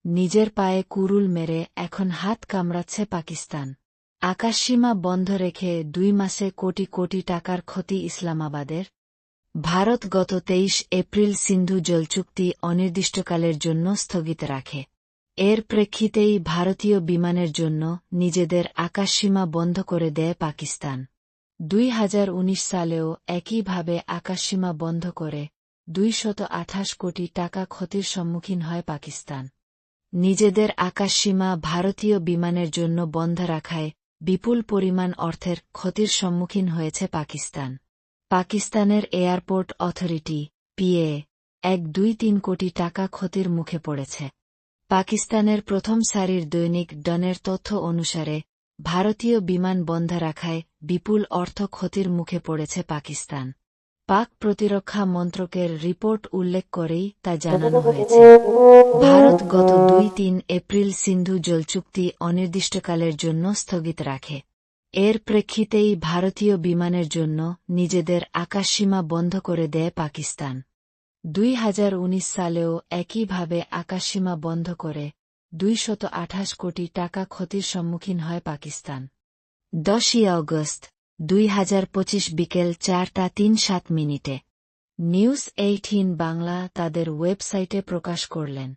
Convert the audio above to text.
নিজের পায়ে কুরুল মেরে এখন হাত কামড়াচ্ছে পাকিস্তান। আকাশসীমা বন্ধ রেখে 2 মাসে কোটি কোটি টাকার ক্ষতি ইসলামাবাদের। ভারত গত 23 এপ্রিল সিন্ধু জলচুক্তি অনির্দিষ্টকালের জন্য স্থগিত রাখে। এর প্রেক্ষিতেই ভারতীয় বিমানের জন্য নিজেদের আকাশসীমা বন্ধ করে দেয় পাকিস্তান। 2019 সালেও একইভাবে আকাশসীমা বন্ধ করে 228 কোটি টাকা ক্ষতির সম্মুখীন হয় পাকিস্তান। নিজেদের আকাশসীমা ভারতীয় বিমানের জন্য বন্ধ রাখায় বিপুল পরিমাণ অর্থের ক্ষতির সম্মুখীন হয়েছে পাকিস্তান। পাকিস্তানের এয়ারপোর্ট অথরিটি পিএ 1-2-3 কোটি টাকা ক্ষতির মুখে পড়েছে। পাকিস্তানের প্রথম সারির দৈনিক ডনের তথ্য অনুসারে ভারতীয় বিমান বন্ধ রাখায় বিপুল অর্থ ক্ষতির মুখে পড়েছে পাকিস্তান। পাক প্রতিরক্ষা মন্ত্রকের রিপোর্ট উল্লেখ করেই তা জানানো হয়েছে। ভারত গত 2-3 এপ্রিল সিন্ধু জলচুক্তি অনির্দিষ্টকালের জন্য স্থগিত রাখে। এর প্রেক্ষিতেই ভারতীয় বিমানের জন্য নিজেদের আকাশসীমা বন্ধ করে দেয় পাকিস্তান। 2019 সালেও একইভাবে আকাশসীমা বন্ধ করে 228 কোটি টাকা ক্ষতির সম্মুখীন হয় পাকিস্তান। 10 অগস্ট 2025 বিকেল 4:03 নিউজ 18 বাংলা তাদের ওয়েবসাইটে প্রকাশ করলেন।